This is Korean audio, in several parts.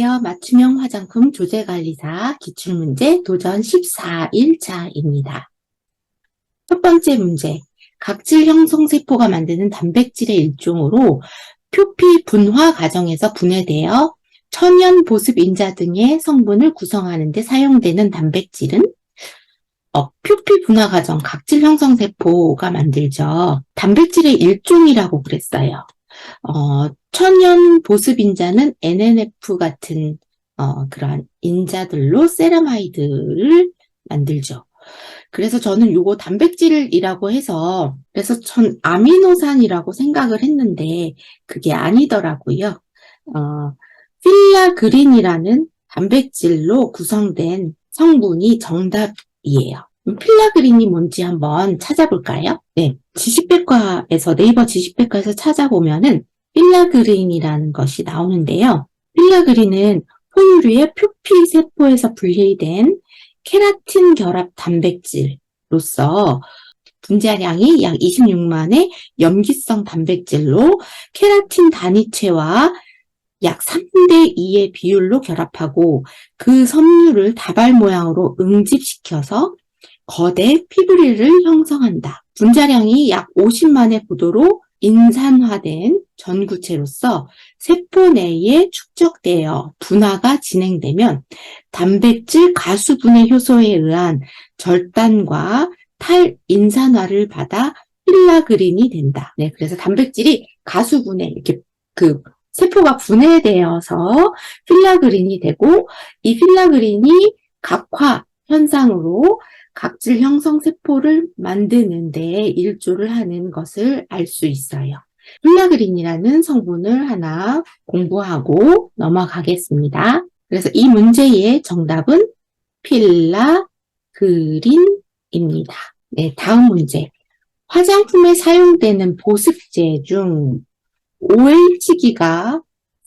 안녕하세요. 맞춤형 화장품 조제관리사 기출문제 도전 14일차입니다. 첫 번째 문제, 각질 형성세포가 만드는 단백질의 일종으로 표피 분화 과정에서 분해되어 천연 보습 인자 등의 성분을 구성하는 데 사용되는 단백질은 표피 분화 과정, 각질 형성세포가 만들죠. 단백질의 일종이라고 그랬어요. 천연 보습 인자는 NNF 같은 그러한 인자들로 세라마이드를 만들죠. 그래서 저는 요거 단백질이라고 해서 그래서 전 아미노산이라고 생각을 했는데 그게 아니더라고요. 필라그린이라는 단백질로 구성된 성분이 정답이에요. 필라그린이 뭔지 한번 찾아볼까요? 네, 지식백과에서 네이버 지식백과에서 찾아보면은 필라그린이라는 것이 나오는데요. 필라그린은 포유류의 표피세포에서 분리된 케라틴 결합 단백질로서 분자량이 약 26만의 염기성 단백질로 케라틴 단위체와 약 3대 2의 비율로 결합하고 그 섬유를 다발 모양으로 응집시켜서 거대 피브릴을 형성한다. 분자량이 약 50만의 부도로 인산화된 전구체로서 세포 내에 축적되어 분화가 진행되면 단백질 가수분해 효소에 의한 절단과 탈인산화를 받아 필라그린이 된다. 네, 그래서 단백질이 가수분해, 이렇게 세포가 분해되어서 필라그린이 되고 이 필라그린이 각화 현상으로 각질 형성 세포를 만드는 데 일조를 하는 것을 알 수 있어요. 필라그린이라는 성분을 하나 공부하고 넘어가겠습니다. 그래서 이 문제의 정답은 필라그린입니다. 네, 다음 문제. 화장품에 사용되는 보습제 중 OH기가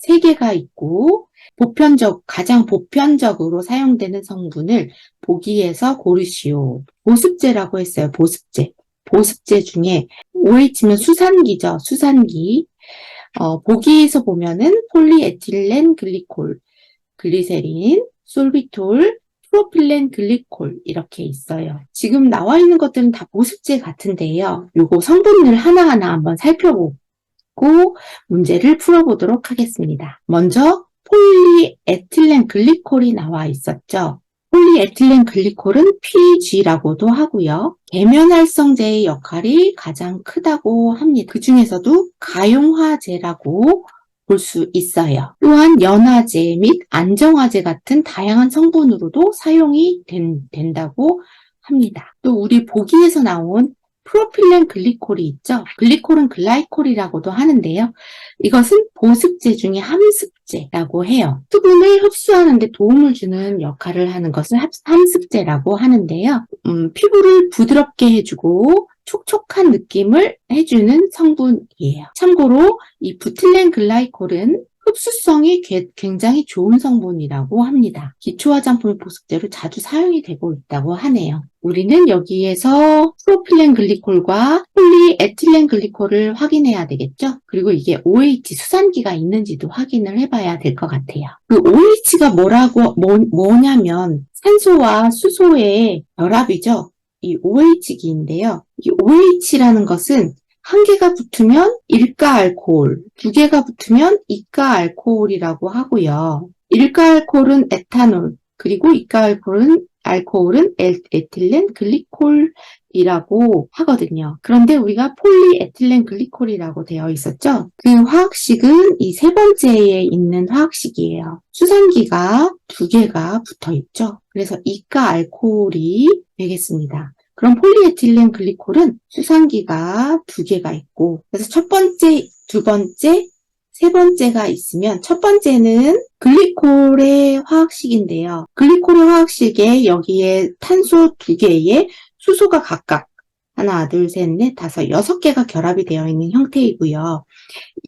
3개가 있고 가장 보편적으로 사용되는 성분을 보기에서 고르시오. 보습제라고 했어요. 보습제 중에 OH면 수산기죠. 수산기. 보기에서 보면은 폴리에틸렌 글리콜, 글리세린, 솔비톨, 프로필렌 글리콜 이렇게 있어요. 지금 나와 있는 것들은 다 보습제 같은데요. 요거 성분을 하나하나 한번 살펴보고 문제를 풀어보도록 하겠습니다. 먼저 폴리에틸렌 글리콜이 나와 있었죠. 폴리에틸렌 글리콜은 PG라고도 하고요. 계면활성제의 역할이 가장 크다고 합니다. 그 중에서도 가용화제라고 볼 수 있어요. 또한 연화제 및 안정화제 같은 다양한 성분으로도 사용이 된다고 합니다. 또 우리 보기에서 나온 프로필렌 글리콜이 있죠. 글리콜은 글라이콜이라고도 하는데요. 이것은 보습제 중에 함습제라고 해요. 수분을 흡수하는 데 도움을 주는 역할을 하는 것을 함습제라고 하는데요. 피부를 부드럽게 해주고 촉촉한 느낌을 해주는 성분이에요. 참고로 이 부틸렌 글라이콜은 흡수성이 굉장히 좋은 성분이라고 합니다. 기초화장품의 보습제로 자주 사용이 되고 있다고 하네요. 우리는 여기에서 프로필렌 글리콜과 폴리에틸렌 글리콜을 확인해야 되겠죠? 그리고 이게 OH 수산기가 있는지도 확인을 해봐야 될 것 같아요. 그 OH가 뭐냐면 산소와 수소의 결합이죠. 이 OH기인데요. 이 OH라는 것은 한 개가 붙으면 일가 알코올, 두 개가 붙으면 이가 알코올이라고 하고요. 일가 알코올은 에탄올, 그리고 이가 알코올은 에틸렌 글리콜이라고 하거든요. 그런데 우리가 폴리에틸렌 글리콜이라고 되어 있었죠. 그 화학식은 이 세 번째에 있는 화학식이에요. 수산기가 2개가 붙어 있죠. 그래서 이가 알코올이 되겠습니다. 그럼 폴리에틸렌 글리콜은 수산기가 2개가 있고, 그래서 첫 번째, 두 번째, 세 번째가 있으면 첫 번째는 글리콜의 화학식인데요. 글리콜의 화학식에 여기에 탄소 2개에 수소가 각각 하나, 둘, 셋, 넷, 다섯, 6개가 결합이 되어 있는 형태이고요.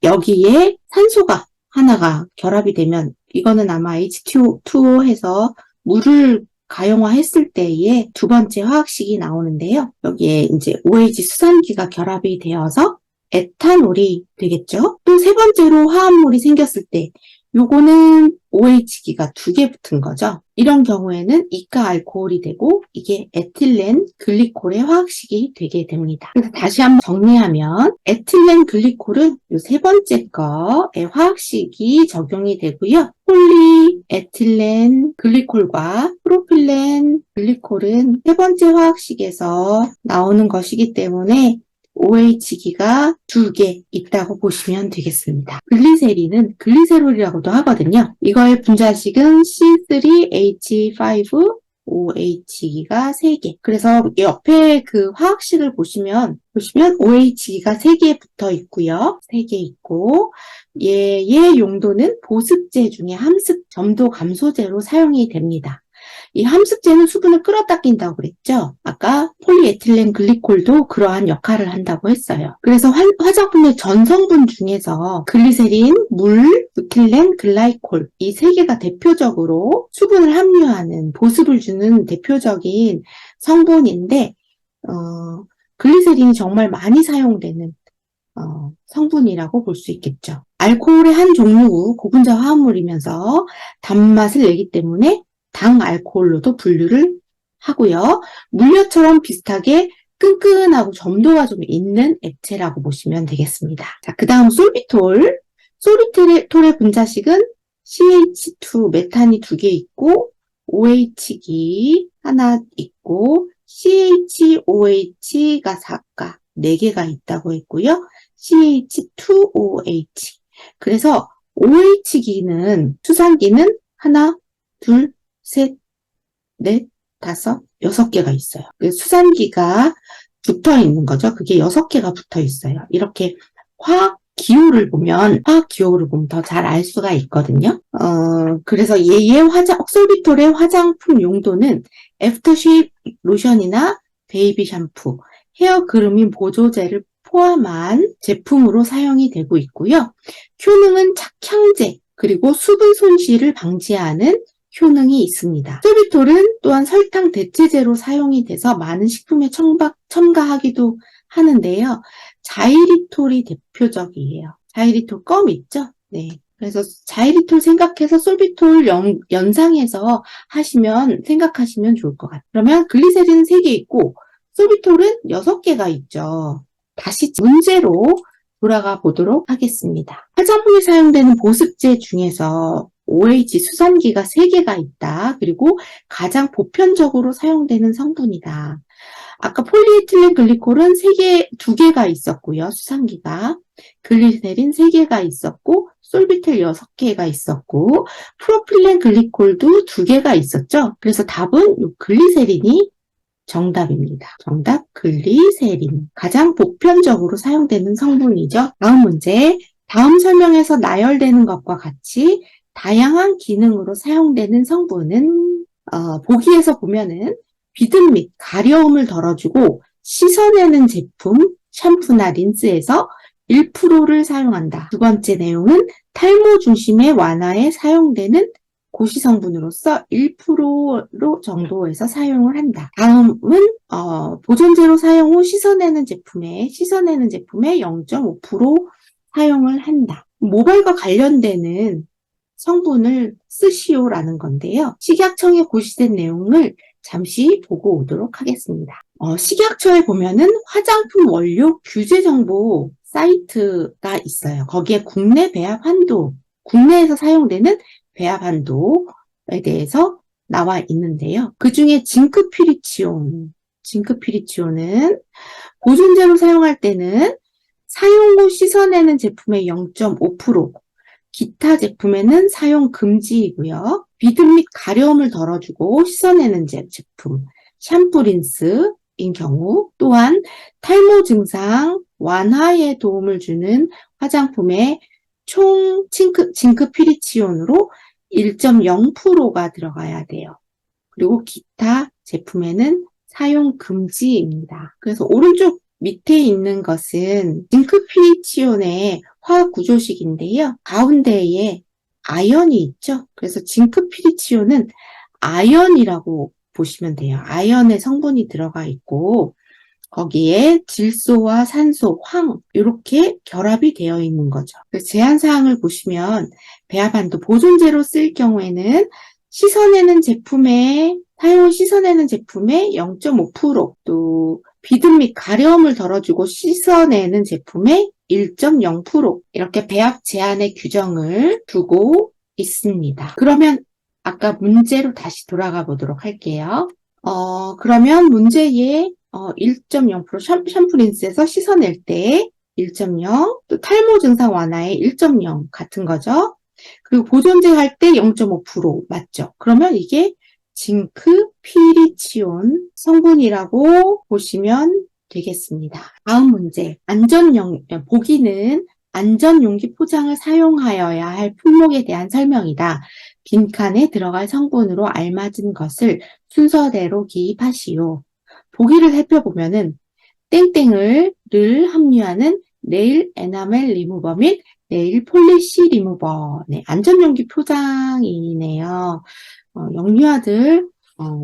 여기에 산소가 하나가 결합이 되면 이거는 아마 H2O 해서 물을 가용화했을 때에 두 번째 화학식이 나오는데요. 여기에 이제 OH 수산기가 결합이 되어서 에탄올이 되겠죠. 또 세 번째로 화합물이 생겼을 때 요거는 OH기가 2개 붙은 거죠. 이런 경우에는 이가 알코올이 되고 이게 에틸렌 글리콜의 화학식이 되게 됩니다. 그래서 다시 한번 정리하면 에틸렌 글리콜은 요 세 번째 거의 화학식이 적용이 되고요. 폴리에틸렌 글리콜과 프로필렌 글리콜은 세 번째 화학식에서 나오는 것이기 때문에 OH기가 2개 있다고 보시면 되겠습니다. 글리세린은 글리세롤이라고도 하거든요. 이거의 분자식은 C3H5OH기가 3개. 그래서 옆에 그 화학식을 보시면 OH기가 3개 붙어 있고요. 3개 있고 얘의 용도는 보습제 중에 함습 점도 감소제로 사용이 됩니다. 이 함습제는 수분을 끌어당긴다고 그랬죠? 아까 폴리에틸렌 글리콜도 그러한 역할을 한다고 했어요. 그래서 화장품의 전성분 중에서 글리세린, 물, 무틸렌, 글라이콜 이 세 개가 대표적으로 수분을 함유하는 보습을 주는 대표적인 성분인데 글리세린이 정말 많이 사용되는 성분이라고 볼 수 있겠죠. 알코올의 한 종류 고분자 화합물이면서 단맛을 내기 때문에 당 알코올로도 분류를 하고요. 물엿처럼 비슷하게 끈끈하고 점도가 좀 있는 액체라고 보시면 되겠습니다. 자, 그 다음 솔비톨. 솔비톨의 분자식은 CH2 메탄이 2개 있고 OH기 하나 있고 CHOH가 4가 4개가 있다고 했고요. CH2OH. 그래서 OH기는 수산기는 하나, 둘, 셋, 넷, 다섯, 6개가 있어요. 수산기가 붙어 있는 거죠. 그게 6개가 붙어 있어요. 이렇게 화학 기호를 보면 더 잘 알 수가 있거든요. 그래서 얘의 솔비톨의 화장품 용도는 애프터쉐이브 로션이나 베이비 샴푸, 헤어 그루밍 보조제를 포함한 제품으로 사용이 되고 있고요. 효능은 착향제, 그리고 수분 손실을 방지하는 효능이 있습니다. 솔비톨은 또한 설탕 대체제로 사용이 돼서 많은 식품에 첨가하기도 하는데요. 자이리톨이 대표적이에요. 자이리톨 껌 있죠? 네. 그래서 자이리톨 생각해서 솔비톨 연상해서 생각하시면 좋을 것 같아요. 그러면 글리세린은 3개 있고 솔비톨은 6개가 있죠. 다시 문제로 돌아가 보도록 하겠습니다. 화장품에 사용되는 보습제 중에서 OH 수산기가 3개가 있다. 그리고 가장 보편적으로 사용되는 성분이다. 아까 폴리에틸렌 글리콜은 2개가 있었고요. 수산기가. 글리세린 3개가 있었고 솔비톨 6개가 있었고 프로필렌 글리콜도 2개가 있었죠. 그래서 답은 글리세린이 정답입니다. 정답 글리세린. 가장 보편적으로 사용되는 성분이죠. 다음 문제. 다음 설명에서 나열되는 것과 같이 다양한 기능으로 사용되는 성분은 보기에서 보면은 비듬 및 가려움을 덜어주고 씻어내는 제품, 샴푸나 린스에서 1%를 사용한다. 두 번째 내용은 탈모 중심의 완화에 사용되는 고시 성분으로서 1% 정도에서 사용을 한다. 다음은 보존제로 사용 후 씻어내는 제품에 0.5% 사용을 한다. 모발과 관련되는 성분을 쓰시오라는 건데요. 식약청에 고시된 내용을 잠시 보고 오도록 하겠습니다. 식약처에 보면은 화장품 원료 규제 정보 사이트가 있어요. 거기에 국내에서 사용되는 배합 한도에 대해서 나와 있는데요. 그 중에 징크피리치온은 보존제로 사용할 때는 사용 후 씻어내는 제품의 0.5%, 기타 제품에는 사용 금지이고요. 비듬 및 가려움을 덜어주고 씻어내는 제품, 샴푸 린스인 경우, 또한 탈모 증상 완화에 도움을 주는 화장품에 총 징크피리치온으로 1.0%가 들어가야 돼요. 그리고 기타 제품에는 사용 금지입니다. 그래서 오른쪽 밑에 있는 것은 징크피리치온의 화학 구조식인데요. 가운데에 아연이 있죠. 그래서 징크피리치온은 아연이라고 보시면 돼요. 아연의 성분이 들어가 있고 거기에 질소와 산소, 황 이렇게 결합이 되어 있는 거죠. 제한사항을 보시면 배합안도 보존제로 쓸 경우에는 사용을 씻어내는 제품의 0.5%, 또 비듬 및 가려움을 덜어주고 씻어내는 제품의 1.0% 이렇게 배합 제한의 규정을 두고 있습니다. 그러면 아까 문제로 다시 돌아가 보도록 할게요. 그러면 문제에 1.0% 샴푸 린스에서 씻어낼 때 1.0, 또 탈모 증상 완화에 1.0 같은 거죠. 그리고 보존제 할 때 0.5% 맞죠? 그러면 이게 징크 피리치온 성분이라고 보시면 되겠습니다. 다음 문제. 보기는 안전용기 포장을 사용하여야 할 품목에 대한 설명이다. 빈칸에 들어갈 성분으로 알맞은 것을 순서대로 기입하시오. 보기를 살펴보면은 땡땡을 함유하는 네일 에나멜 리무버 및 네일 폴리시 리무버. 네, 안전용기 포장이네요. 영유아들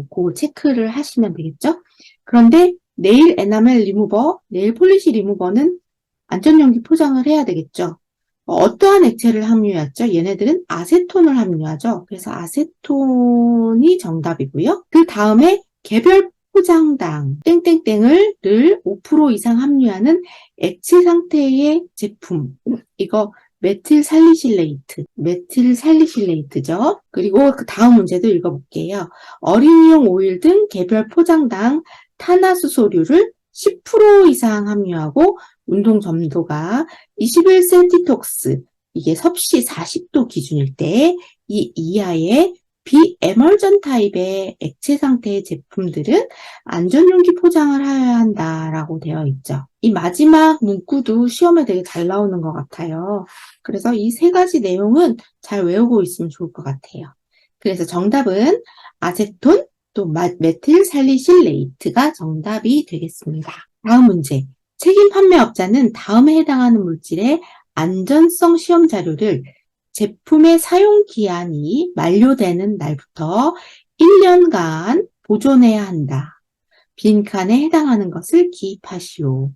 그거 체크를 하시면 되겠죠? 그런데 네일 에나멜 리무버, 네일 폴리시 리무버는 안전용기 포장을 해야 되겠죠? 어떠한 액체를 함유했죠? 얘네들은 아세톤을 함유하죠. 그래서 아세톤이 정답이고요. 그 다음에 개별 포장당 땡땡땡을 늘 5% 이상 함유하는 액체 상태의 제품. 이거 메틸살리실레이트죠. 그리고 그 다음 문제도 읽어볼게요. 어린이용 오일 등 개별 포장당 탄화수소류를 10% 이상 함유하고 운동 점도가 21cm, 이게 섭씨 40도 기준일 때 이 이하의 비에멀전 타입의 액체 상태의 제품들은 안전용기 포장을 해야 한다라고 되어 있죠. 이 마지막 문구도 시험에 되게 잘 나오는 것 같아요. 그래서 이 세 가지 내용은 잘 외우고 있으면 좋을 것 같아요. 그래서 정답은 아세톤 또 메틸살리실레이트가 정답이 되겠습니다. 다음 문제. 책임 판매업자는 다음에 해당하는 물질의 안전성 시험 자료를 제품의 사용 기한이 만료되는 날부터 1년간 보존해야 한다. 빈칸에 해당하는 것을 기입하시오.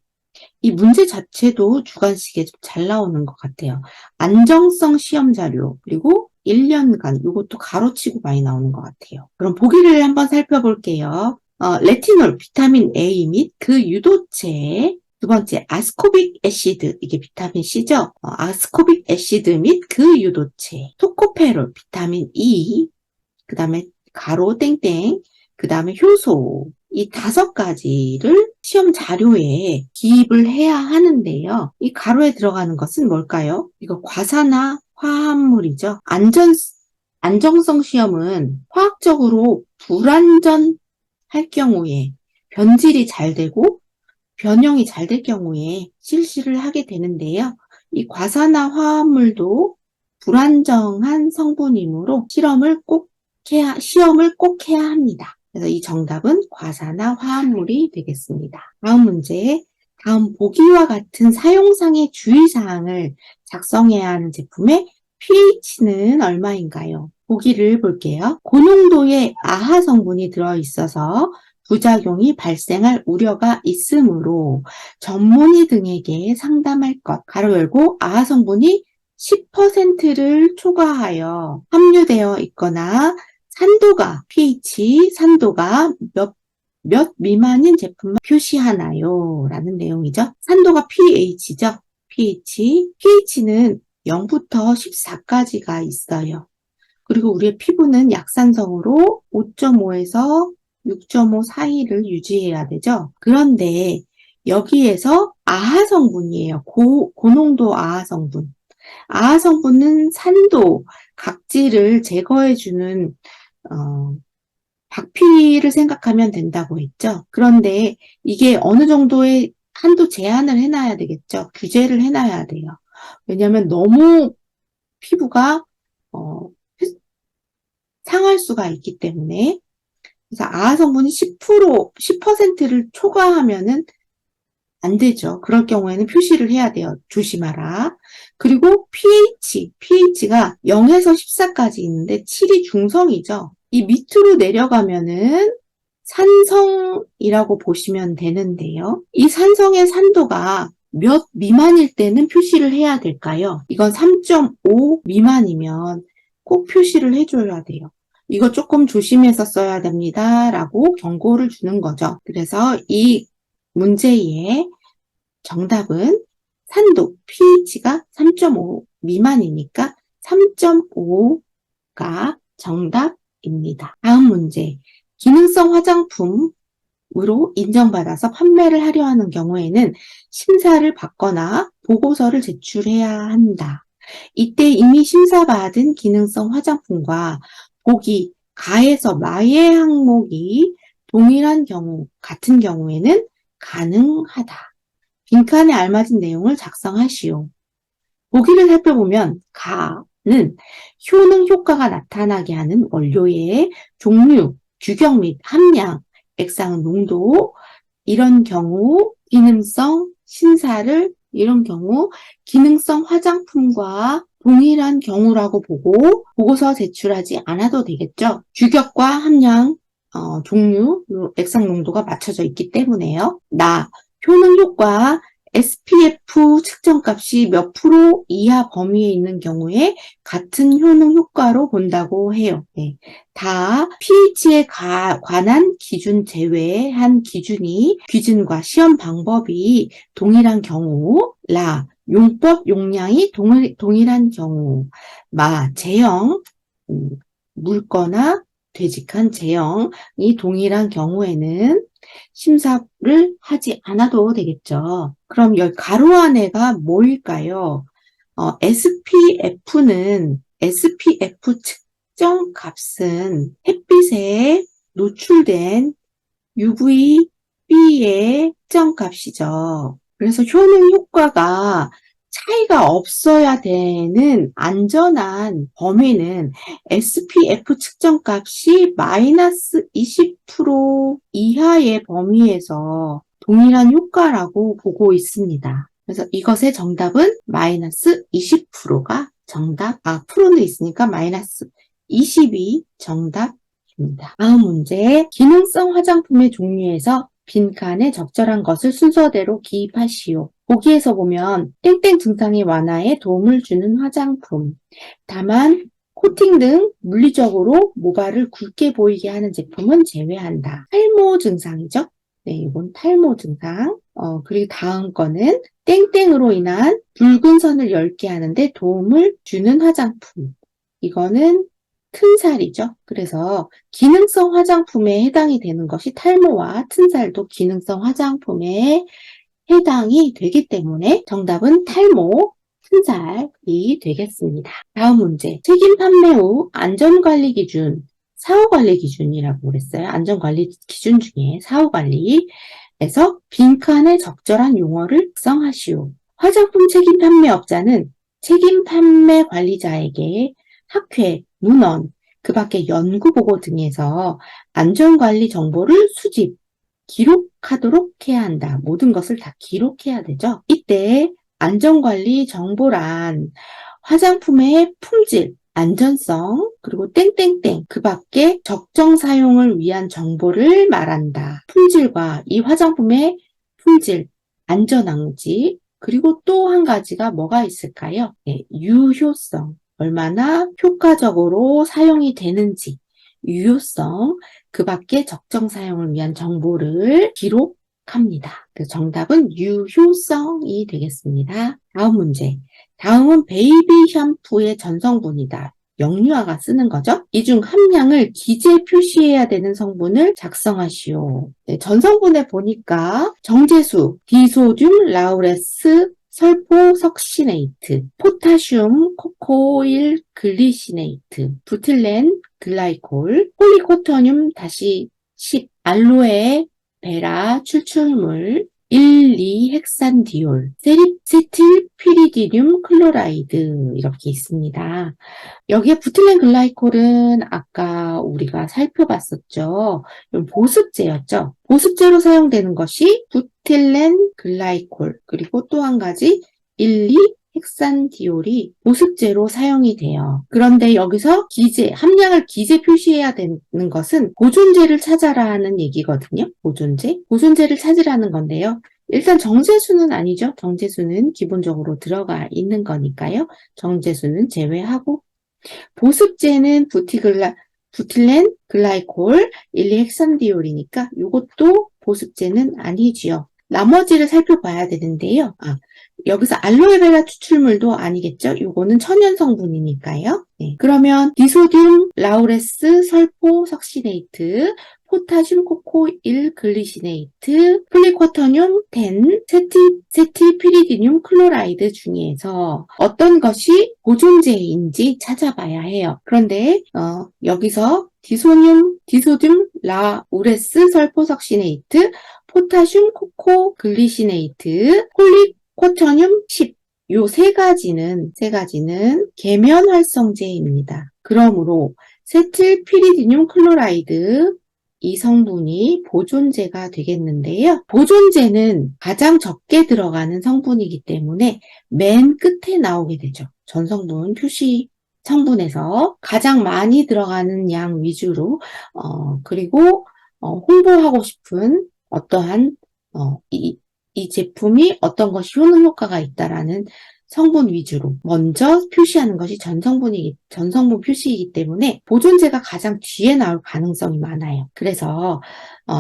이 문제 자체도 주관식에 좀 잘 나오는 것 같아요. 안정성 시험 자료, 그리고 1년간, 이것도 가로치고 많이 나오는 것 같아요. 그럼 보기를 한번 살펴볼게요. 레티놀, 비타민 A 및 그 유도체, 두 번째, 아스코빅 애시드, 이게 비타민 C죠? 아스코빅 애시드 및 그 유도체, 토코페롤, 비타민 E, 그 다음에 가로 땡땡, 그 다음에 효소, 이 5가지를 시험 자료에 기입을 해야 하는데요. 이 가로에 들어가는 것은 뭘까요? 이거 과산화 화합물이죠. 안정성 시험은 화학적으로 불안전할 경우에 변질이 잘 되고 변형이 잘 될 경우에 실시를 하게 되는데요. 이 과산화 화합물도 불안정한 성분이므로 시험을 꼭 해야 합니다. 그래서 이 정답은 과산화 화합물이 되겠습니다. 다음 문제. 다음 보기와 같은 사용상의 주의사항을 작성해야 하는 제품의 pH는 얼마인가요? 보기를 볼게요. 고농도의 아하 성분이 들어있어서 부작용이 발생할 우려가 있으므로 전문의 등에게 상담할 것. 가로 열고 아하 성분이 10%를 초과하여 함유되어 있거나 산도가 몇 미만인 제품만 표시하나요? 라는 내용이죠. 산도가 pH죠. pH는 0부터 14까지가 있어요. 그리고 우리의 피부는 약산성으로 5.5에서 6.5 사이를 유지해야 되죠. 그런데 여기에서 아하 성분이에요. 고농도 아하 성분. 아하 성분은 산도, 각질을 제거해주는 박피를 생각하면 된다고 했죠. 그런데 이게 어느 정도의 한도 제한을 해놔야 되겠죠. 규제를 해놔야 돼요. 왜냐하면 너무 피부가 상할 수가 있기 때문에. 그래서 아하 성분이 10%를 초과하면은 안 되죠. 그럴 경우에는 표시를 해야 돼요. 조심하라. 그리고 pH가 0에서 14까지 있는데 7이 중성이죠. 이 밑으로 내려가면은 산성이라고 보시면 되는데요. 이 산성의 산도가 몇 미만일 때는 표시를 해야 될까요? 이건 3.5 미만이면 꼭 표시를 해줘야 돼요. 이거 조금 조심해서 써야 됩니다. 라고 경고를 주는 거죠. 그래서 이 문제의 정답은 산도, pH가 3.5 미만이니까 3.5가 정답입니다. 다음 문제. 기능성 화장품으로 인정받아서 판매를 하려 하는 경우에는 심사를 받거나 보고서를 제출해야 한다. 이때 이미 심사받은 기능성 화장품과 보기 가에서 마의 항목이 동일한 경우, 같은 경우에는 가능하다. 빈칸에 알맞은 내용을 작성하시오. 보기를 살펴보면 가는 효능 효과가 나타나게 하는 원료의 종류, 규격 및 함량, 액상 농도, 이런 경우 기능성 심사를 이런 경우 기능성 화장품과 동일한 경우라고 보고 보고서 제출하지 않아도 되겠죠. 규격과 함량, 종류, 액상 농도가 맞춰져 있기 때문에요. 효능 효과 SPF 측정값이 몇 프로 이하 범위에 있는 경우에 같은 효능 효과로 본다고 해요. 네. 다 pH에 관한 기준 제외한 기준과 시험 방법이 동일한 경우, 용법 용량이 동일한 경우, 제형, 묽거나 되직한 제형이 동일한 경우에는 심사를 하지 않아도 되겠죠. 그럼 여기 가로 안에가 뭐일까요? SPF 측정 값은 햇빛에 노출된 UVB의 측정 값이죠. 그래서 효능 효과가 차이가 없어야 되는 안전한 범위는 SPF 측정값이 마이너스 20% 이하의 범위에서 동일한 효과라고 보고 있습니다. 그래서 이것의 정답은 마이너스 20%가 정답, 프로는 있으니까 마이너스 20이 정답입니다. 다음 문제, 기능성 화장품의 종류에서 빈칸에 적절한 것을 순서대로 기입하시오. 보기에서 보면 땡땡 증상의 완화에 도움을 주는 화장품. 다만 코팅 등 물리적으로 모발을 굵게 보이게 하는 제품은 제외한다. 탈모 증상이죠. 네, 이건 탈모 증상. 그리고 다음 거는 땡땡으로 인한 붉은 선을 엷게 하는데 도움을 주는 화장품. 이거는 튼살이죠. 그래서 기능성 화장품에 해당이 되는 것이 탈모와 튼살도 기능성 화장품에 해당이 되기 때문에 정답은 탈모, 튼살이 되겠습니다. 다음 문제. 책임 판매 후 안전관리 기준, 사후관리 기준이라고 그랬어요. 안전관리 기준 중에 사후관리에서 빈칸에 적절한 용어를 작성하시오. 화장품 책임 판매업자는 책임 판매 관리자에게 학회, 문헌, 그 밖에 연구보고 등에서 안전관리 정보를 수집, 기록하도록 해야 한다. 모든 것을 다 기록해야 되죠. 이때 안전관리 정보란 화장품의 품질, 안전성, 그리고 땡땡땡, 그 밖에 적정 사용을 위한 정보를 말한다. 품질과 이 화장품의 품질, 안전한지, 그리고 또 한 가지가 뭐가 있을까요? 네, 유효성, 얼마나 효과적으로 사용이 되는지, 유효성, 그 밖에 적정 사용을 위한 정보를 기록합니다. 그 정답은 유효성이 되겠습니다. 다음 문제. 다음은 베이비 샴푸의 전성분이다. 영유아가 쓰는 거죠. 이 중 함량을 기재 표시해야 되는 성분을 작성하시오. 네, 전성분에 보니까 정제수, 디소듐 라우레스 설포석시네이트, 포타슘 코코일 글리시네이트, 부틸렌 글라이콜, 폴리코토늄 다시 10, 알로에 베라 추출물, 1,2헥산디올, 세틸피리디듐 클로라이드 이렇게 있습니다. 여기에 부틸렌 글라이콜은 아까 우리가 살펴봤었죠. 보습제였죠. 보습제로 사용되는 것이 부틸렌 글라이콜, 그리고 또 한 가지 1,2 헥산디올이 보습제로 사용이 돼요. 그런데 여기서 함량을 기재 표시해야 되는 것은 보존제를 찾아라는 얘기거든요. 보존제를 찾으라는 건데요. 일단 정제수는 아니죠. 정제수는 기본적으로 들어가 있는 거니까요. 정제수는 제외하고 보습제는 부틸렌 글라이콜 1,2헥산디올이니까 이것도 보습제는 아니지요. 나머지를 살펴봐야 되는데요. 여기서 알로에베라 추출물도 아니겠죠? 이거는 천연 성분이니까요. 네. 그러면 디소듐 라우레스 설포 석시네이트, 포타슘 코코일 글리시네이트, 플리쿼터늄 10, 세틸피리디늄 클로라이드 중에서 어떤 것이 보존제인지 찾아봐야 해요. 그런데 여기서 디소듐 라우레스 설포석시네이트, 포타슘 코코 글리시네이트, 폴리쿼터늄 10 요 세 가지는 계면 활성제입니다. 그러므로 세틸피리디늄 클로라이드 이 성분이 보존제가 되겠는데요. 보존제는 가장 적게 들어가는 성분이기 때문에 맨 끝에 나오게 되죠. 전성분 표시 성분에서 가장 많이 들어가는 양 위주로 그리고 홍보하고 싶은 어떠한 이 제품이 어떤 것이 효능 효과가 있다라는 성분 위주로 먼저 표시하는 것이 전성분 표시이기 때문에 보존제가 가장 뒤에 나올 가능성이 많아요. 그래서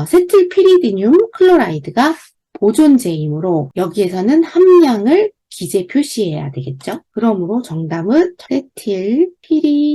세틸피리디늄 클로라이드가 보존제이므로 여기에서는 함량을 기재 표시해야 되겠죠. 그러므로 정답은 세틸피리디늄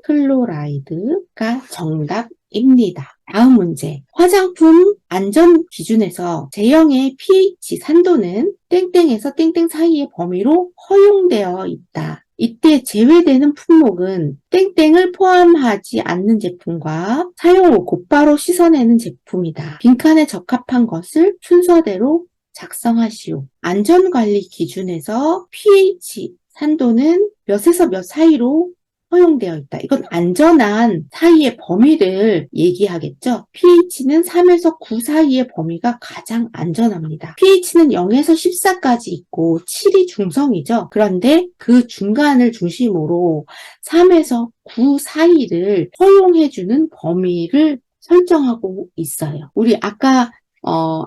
클로라이드가 정답입니다. 다음 문제. 화장품 안전 기준에서 제형의 pH 산도는 땡땡에서 땡땡 사이의 범위로 허용되어 있다. 이때 제외되는 품목은 땡땡을 포함하지 않는 제품과 사용 후 곧바로 씻어내는 제품이다. 빈칸에 적합한 것을 순서대로 작성하시오. 안전관리 기준에서 pH 산도는 몇에서 몇 사이로 허용되어 있다. 이건 안전한 사이의 범위를 얘기하겠죠. pH는 3에서 9 사이의 범위가 가장 안전합니다. pH는 0에서 14까지 있고 7이 중성이죠. 그런데 그 중간을 중심으로 3에서 9 사이를 허용해주는 범위를 설정하고 있어요. 우리 아까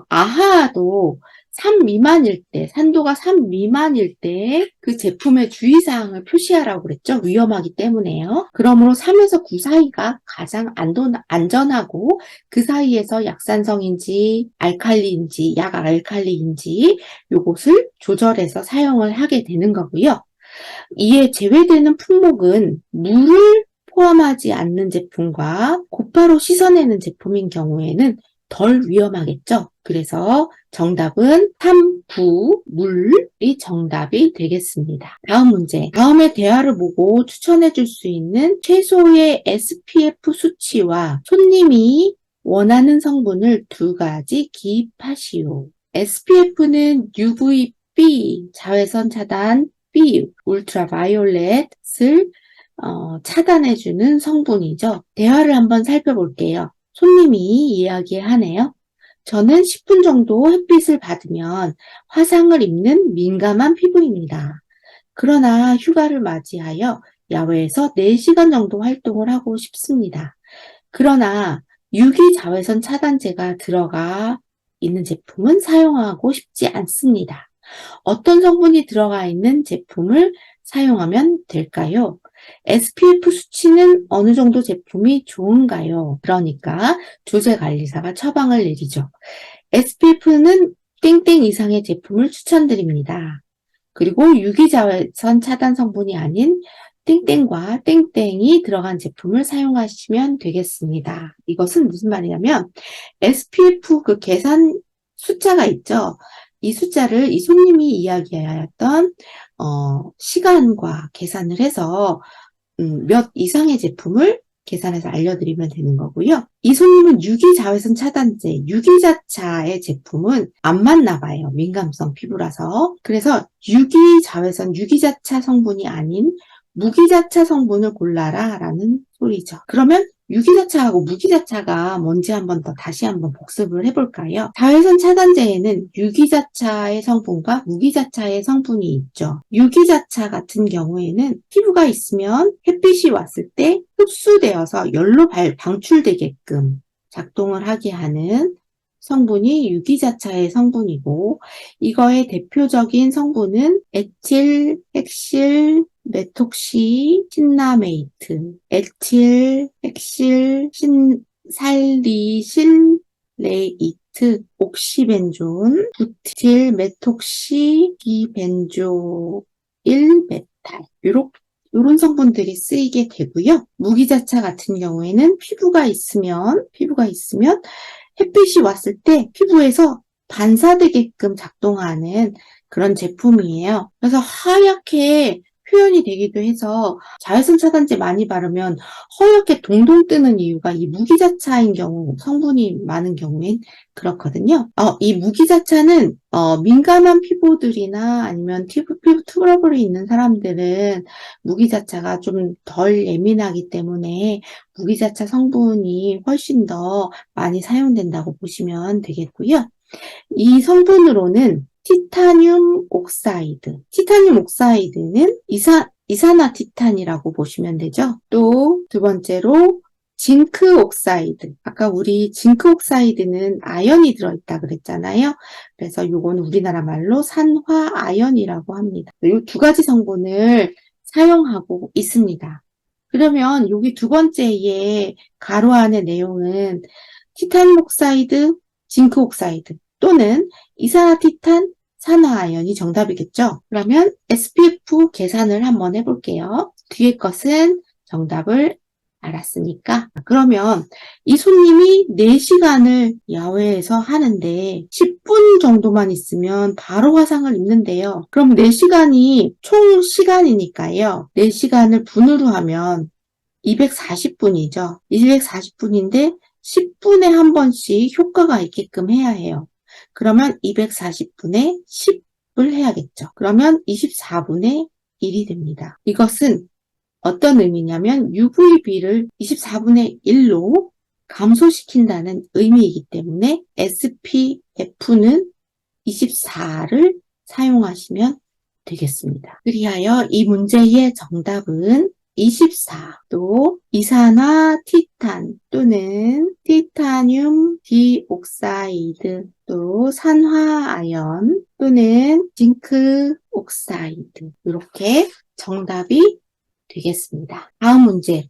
아하도 3 미만일 때, 산도가 3 미만일 때 그 제품의 주의사항을 표시하라고 그랬죠. 위험하기 때문에요. 그러므로 3에서 9 사이가 가장 안전하고 그 사이에서 약산성인지 알칼리인지 약알칼리인지 요것을 조절해서 사용을 하게 되는 거고요. 이에 제외되는 품목은 물을 포함하지 않는 제품과 곧바로 씻어내는 제품인 경우에는 덜 위험하겠죠. 그래서 정답은 3, 9, 물이 정답이 되겠습니다. 다음 문제. 다음의 대화를 보고 추천해 줄 수 있는 최소의 SPF 수치와 손님이 원하는 성분을 2가지 기입하시오. SPF는 UVB, 자외선 차단, B, 울트라바이올렛을 차단해주는 성분이죠. 대화를 한번 살펴볼게요. 손님이 이야기하네요. 저는 10분 정도 햇빛을 받으면 화상을 입는 민감한 피부입니다. 그러나 휴가를 맞이하여 야외에서 4시간 정도 활동을 하고 싶습니다. 그러나 유기 자외선 차단제가 들어가 있는 제품은 사용하고 싶지 않습니다. 어떤 성분이 들어가 있는 제품을 사용하면 될까요? SPF 수치는 어느 정도 제품이 좋은가요? 그러니까 조제관리사가 처방을 내리죠. SPF는 땡땡 이상의 제품을 추천드립니다. 그리고 유기자외선 차단 성분이 아닌 땡땡과 땡땡이 들어간 제품을 사용하시면 되겠습니다. 이것은 무슨 말이냐면 SPF 그 계산 숫자가 있죠. 이 숫자를 이 손님이 이야기하였던 시간과 계산을 해서 몇 이상의 제품을 계산해서 알려드리면 되는 거고요. 이 손님은 유기자외선 차단제, 유기자차의 제품은 안 맞나 봐요. 민감성 피부라서. 그래서 유기자차 성분이 아닌 무기자차 성분을 골라라 라는 소리죠. 그러면 유기자차하고 무기자차가 뭔지 한번 더 다시 한번 복습을 해볼까요? 자외선 차단제에는 유기자차의 성분과 무기자차의 성분이 있죠. 유기자차 같은 경우에는 피부가 있으면 햇빛이 왔을 때 흡수되어서 열로 방출되게끔 작동을 하게 하는 성분이 유기자차의 성분이고, 이거의 대표적인 성분은 에틸, 핵실, 메톡시, 신라메이트, 에틸, 핵실, 살리실레이트, 옥시벤존, 부틸, 메톡시, 디벤조일, 메탈. 요런 성분들이 쓰이게 되고요. 무기자차 같은 경우에는 피부가 있으면 햇빛이 왔을 때 피부에서 반사되게끔 작동하는 그런 제품이에요. 그래서 하얗게 표현이 되기도 해서 자외선 차단제 많이 바르면 허옇게 동동 뜨는 이유가 이 무기자차인 경우, 성분이 많은 경우엔 그렇거든요. 이 무기자차는 민감한 피부들이나 아니면 피부 트러블이 있는 사람들은 무기자차가 좀 덜 예민하기 때문에 무기자차 성분이 훨씬 더 많이 사용된다고 보시면 되겠고요. 이 성분으로는 티타늄 옥사이드는 이산화티탄이라고 보시면 되죠. 또 두 번째로 징크 옥사이드. 아까 우리 징크 옥사이드는 아연이 들어있다 그랬잖아요. 그래서 요거는 우리나라 말로 산화 아연이라고 합니다. 이 두 가지 성분을 사용하고 있습니다. 그러면 여기 두 번째의 가로 안의 내용은 티타늄 옥사이드, 징크 옥사이드 또는 이산화티탄, 산화아연이 정답이겠죠? 그러면 SPF 계산을 한번 해볼게요. 뒤에 것은 정답을 알았으니까. 그러면 이 손님이 4시간을 야외에서 하는데 10분 정도만 있으면 바로 화상을 입는데요. 그럼 4시간이 총 시간이니까요. 4시간을 분으로 하면 240분이죠. 240분인데 10분에 한 번씩 효과가 있게끔 해야 해요. 그러면 240분에 10을 해야겠죠. 그러면 24분의 1이 됩니다. 이것은 어떤 의미냐면 UVB를 24분의 1로 감소시킨다는 의미이기 때문에 SPF는 24를 사용하시면 되겠습니다. 그리하여 이 문제의 정답은 24. 또 이산화티탄 또는 티타늄 디옥사이드 또 산화아연 또는 징크 옥사이드 이렇게 정답이 되겠습니다. 다음 문제.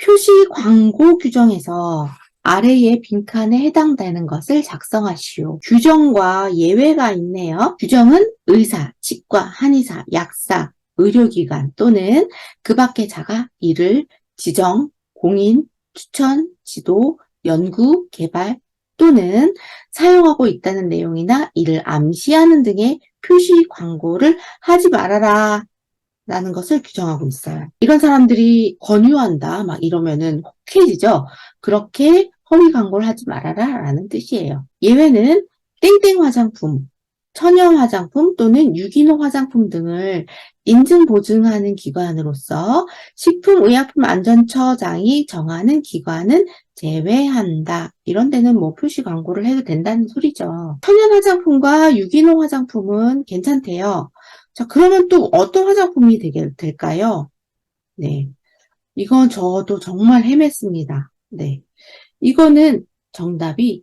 표시 광고 규정에서 아래의 빈칸에 해당되는 것을 작성하시오. 규정과 예외가 있네요. 규정은 의사, 치과, 한의사, 약사, 의료기관 또는 그 밖의 자가 이를 지정, 공인, 추천, 지도, 연구, 개발 또는 사용하고 있다는 내용이나 이를 암시하는 등의 표시 광고를 하지 말아라 라는 것을 규정하고 있어요. 이런 사람들이 권유한다 막 이러면은 혹해지죠. 그렇게 허위 광고를 하지 말아라 라는 뜻이에요. 예외는 땡땡 화장품, 천연 화장품 또는 유기농 화장품 등을 인증 보증하는 기관으로서 식품의약품안전처장이 정하는 기관은 제외한다. 이런 데는 뭐 표시 광고를 해도 된다는 소리죠. 천연 화장품과 유기농 화장품은 괜찮대요. 자, 그러면 또 어떤 화장품이 될까요? 네. 이건 저도 정말 헤맸습니다. 네. 이거는 정답이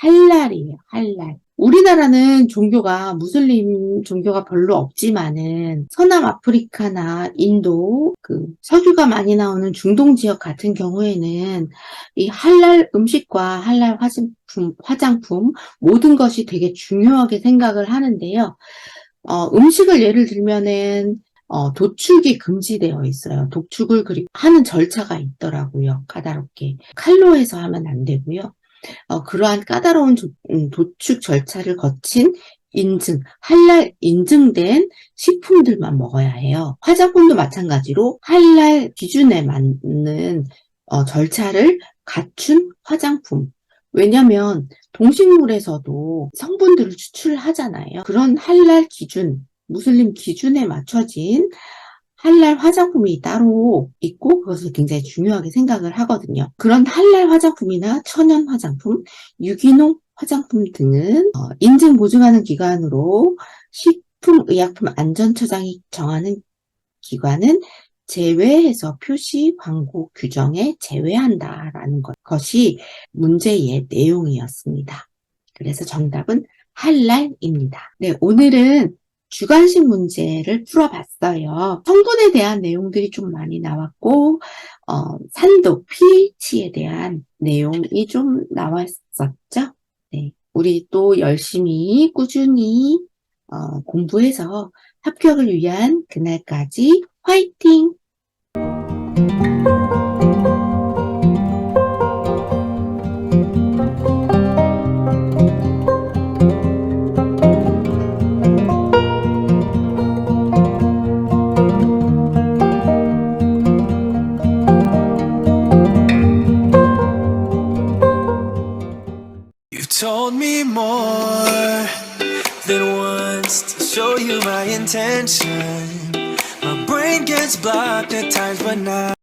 할랄이에요. 할랄. 우리나라는 종교가 무슬림 종교가 별로 없지만은 서남 아프리카나 인도 석유가 많이 나오는 중동 지역 같은 경우에는 이 할랄 음식과 할랄 화장품 모든 것이 되게 중요하게 생각을 하는데요. 음식을 예를 들면은 도축이 금지되어 있어요. 도축을 하는 절차가 있더라고요. 까다롭게. 칼로 해서 하면 안 되고요. 그러한 까다로운 도축 절차를 거친 할랄 인증된 식품들만 먹어야 해요. 화장품도 마찬가지로 할랄 기준에 맞는 절차를 갖춘 화장품. 왜냐면 동식물에서도 성분들을 추출하잖아요. 그런 할랄 기준, 무슬림 기준에 맞춰진 할랄 화장품이 따로 있고 그것을 굉장히 중요하게 생각을 하거든요. 그런 할랄 화장품이나 천연 화장품, 유기농 화장품 등은 인증 보증하는 기관으로 식품의약품안전처장이 정하는 기관은 제외해서 표시 광고 규정에 제외한다라는 것이 문제의 내용이었습니다. 그래서 정답은 할랄입니다. 네, 오늘은 주관식 문제를 풀어봤어요. 성분에 대한 내용들이 좀 많이 나왔고, 산도, pH에 대한 내용이 좀 나왔었죠. 네, 우리 또 열심히 꾸준히 공부해서 합격을 위한 그날까지 화이팅! You told me more than once to show you my intention. My brain gets blocked at times, but now